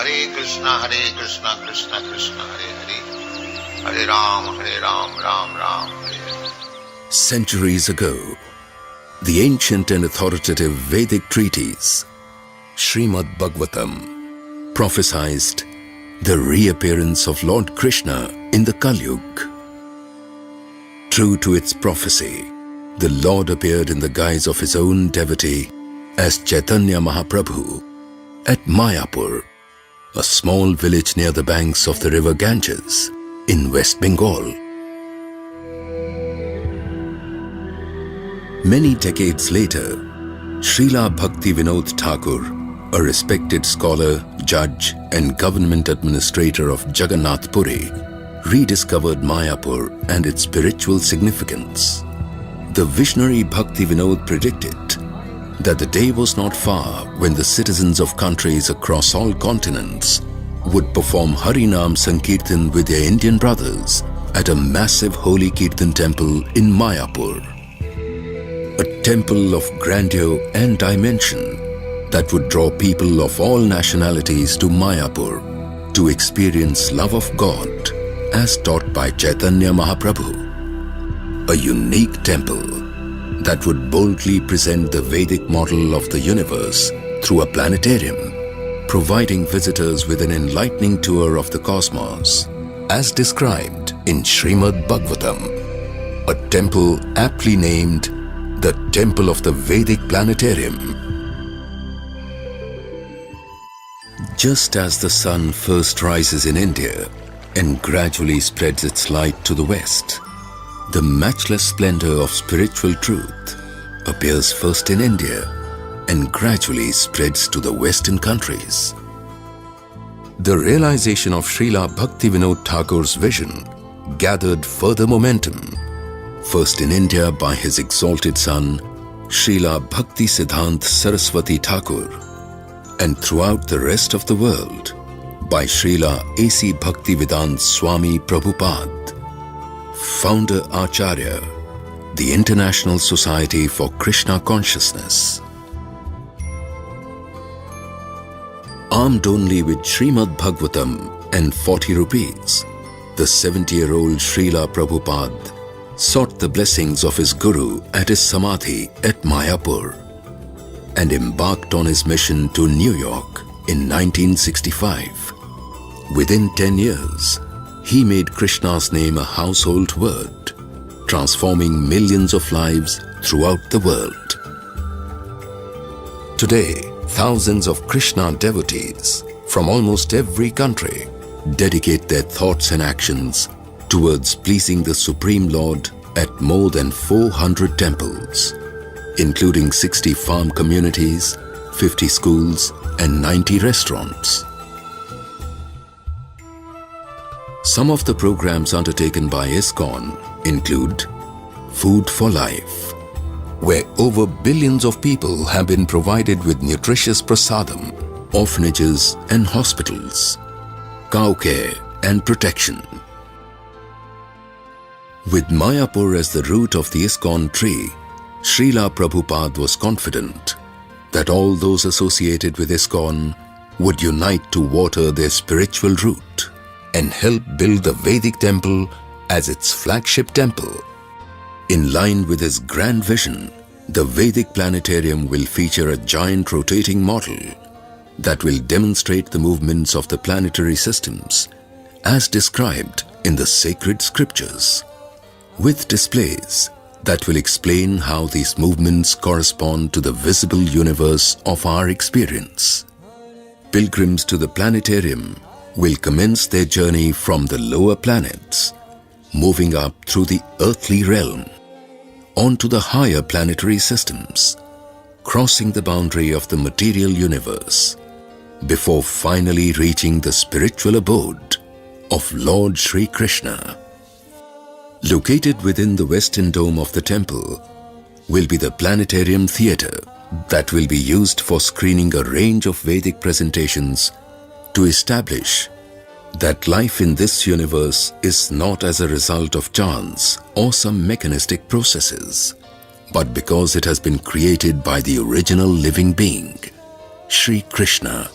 Hare Krishna, Krishna Krishna, Hare Ram, Ram Ram, Hare Hare. Centuries ago, the ancient and authoritative Vedic treatise, Srimad Bhagavatam, prophesied the reappearance of Lord Krishna in the Kali Yuga. True to its prophecy, the Lord appeared in the guise of his own devotee as Chaitanya Mahaprabhu at Mayapur, a small village near the banks of the river Ganges in West Bengal. Many decades later, Srila Bhaktivedanta Thakur, a respected scholar, judge and government administrator of Jagannath Puri, rediscovered Mayapur and its spiritual significance. The visionary Bhaktivedanta predicted that the day was not far when the citizens of countries across all continents would perform Harinam Sankirtan with their Indian brothers at a massive holy Kirtan temple in Mayapur. A temple of grandeur and dimension that would draw people of all nationalities to Mayapur to experience love of God as taught by Chaitanya Mahaprabhu. A unique temple that would boldly present the Vedic model of the universe through a planetarium, providing visitors with an enlightening tour of the cosmos, as described in Srimad Bhagavatam, a temple aptly named the Temple of the Vedic Planetarium. Just as the sun first rises in India and gradually spreads its light to the west, the matchless splendor of spiritual truth appears first in India and gradually spreads to the Western countries. The realization of Srila Bhaktivedanta Thakur's vision gathered further momentum, first in India by his exalted son, Srila Bhaktisiddhanta Saraswati Thakur, and throughout the rest of the world by Srila A.C. Bhaktivedanta Swami Prabhupada, Founder-Acharya, the International Society for Krishna Consciousness. Armed only with Srimad Bhagavatam and 40 rupees, the 70-year-old Srila Prabhupada sought the blessings of his Guru at his Samadhi at Mayapur and embarked on his mission to New York in 1965. Within 10 years, he made Krishna's name a household word, transforming millions of lives throughout the world. Today, thousands of Krishna devotees from almost every country dedicate their thoughts and actions towards pleasing the Supreme Lord at more than 400 temples, including 60 farm communities, 50 schools, and 90 restaurants. Some of the programs undertaken by ISKCON include Food for Life, where over billions of people have been provided with nutritious prasadam, orphanages and hospitals, cow care and protection. With Mayapur as the root of the ISKCON tree, Srila Prabhupada was confident that all those associated with ISKCON would unite to water their spiritual root and help build the Vedic temple as its flagship temple. In line with his grand vision, the Vedic Planetarium will feature a giant rotating model that will demonstrate the movements of the planetary systems as described in the sacred scriptures, with displays that will explain how these movements correspond to the visible universe of our experience. Pilgrims to the planetarium will commence their journey from the lower planets, moving up through the earthly realm, onto the higher planetary systems, crossing the boundary of the material universe, before finally reaching the spiritual abode of Lord Sri Krishna. Located within the western dome of the temple will be the Planetarium Theatre that will be used for screening a range of Vedic presentations to establish that life in this universe is not as a result of chance or some mechanistic processes, but because it has been created by the original living being, Sri Krishna.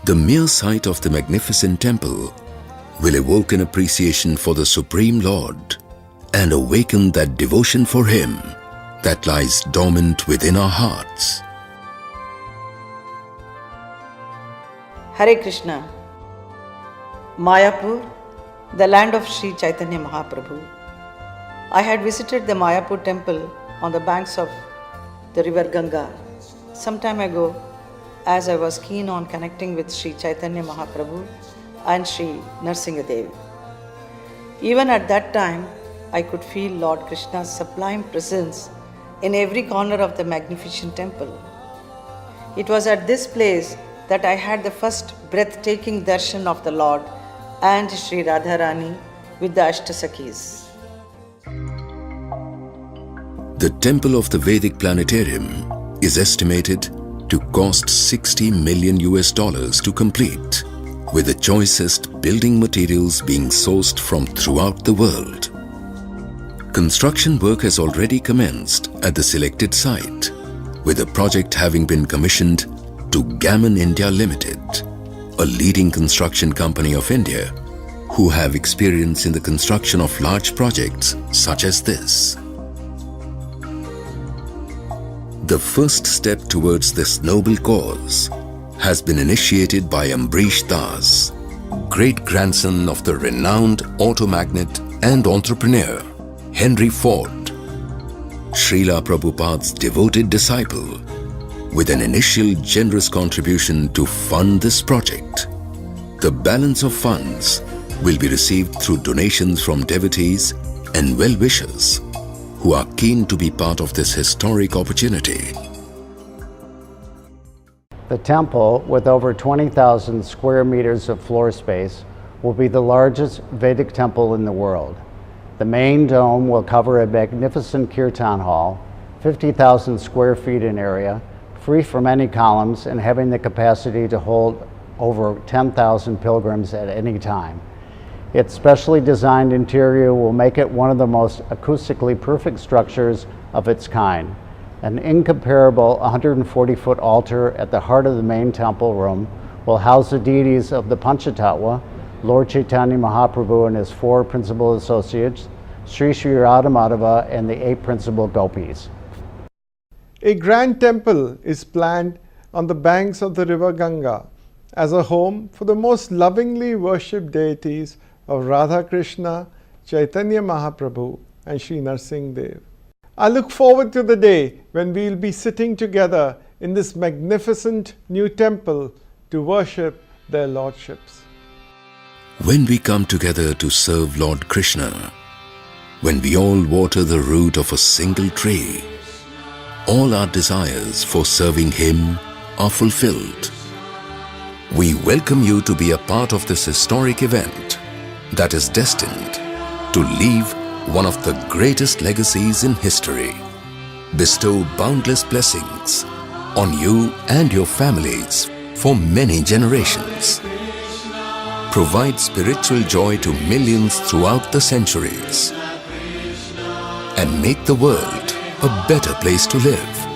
The mere sight of the magnificent temple will evoke an appreciation for the Supreme Lord and awaken that devotion for Him that lies dormant within our hearts. Hare Krishna. Mayapur, the land of Sri Caitanya Mahaprabhu. I had visited the Mayapur temple on the banks of the river Ganga some time ago, as I was keen on connecting with Sri Caitanya Mahaprabhu and Sri Narsingadev. Even at that time, I could feel Lord Krishna's sublime presence in every corner of the magnificent temple. It was at this place that I had the first breathtaking darshan of the Lord and Sri Radharani with the Ashtasakis. The temple of the Vedic Planetarium is estimated to cost $60 million to complete, with the choicest building materials being sourced from throughout the world. Construction work has already commenced at the selected site, with the project having been commissioned to Gammon India Limited, a leading construction company of India, who have experience in the construction of large projects such as this. The first step towards this noble cause has been initiated by Ambrish Das, great-grandson of the renowned auto magnate and entrepreneur Henry Ford, Srila Prabhupada's devoted disciple, with an initial generous contribution to fund this project. The balance of funds will be received through donations from devotees and well-wishers who are keen to be part of this historic opportunity. The temple, with over 20,000 square meters of floor space, will be the largest Vedic temple in the world. The main dome will cover a magnificent kirtan hall, 50,000 square feet in area, free from any columns and having the capacity to hold over 10,000 pilgrims at any time. Its specially designed interior will make it one of the most acoustically perfect structures of its kind. An incomparable 140-foot altar at the heart of the main temple room will house the deities of the Panchatattva, Lord Chaitanya Mahaprabhu and his 4 principal associates, Sri Sri Radhamadava and the 8 principal gopis. A grand temple is planned on the banks of the river Ganga as a home for the most lovingly worshipped deities of Radha Krishna, Chaitanya Mahaprabhu and Sri Narsingadev. I look forward to the day when we will be sitting together in this magnificent new temple to worship their lordships. When we come together to serve Lord Krishna, when we all water the root of a single tree, all our desires for serving Him are fulfilled. We welcome you to be a part of this historic event that is destined to leave one of the greatest legacies in history, bestow boundless blessings on you and your families for many generations, provide spiritual joy to millions throughout the centuries, and make the world a better place to live.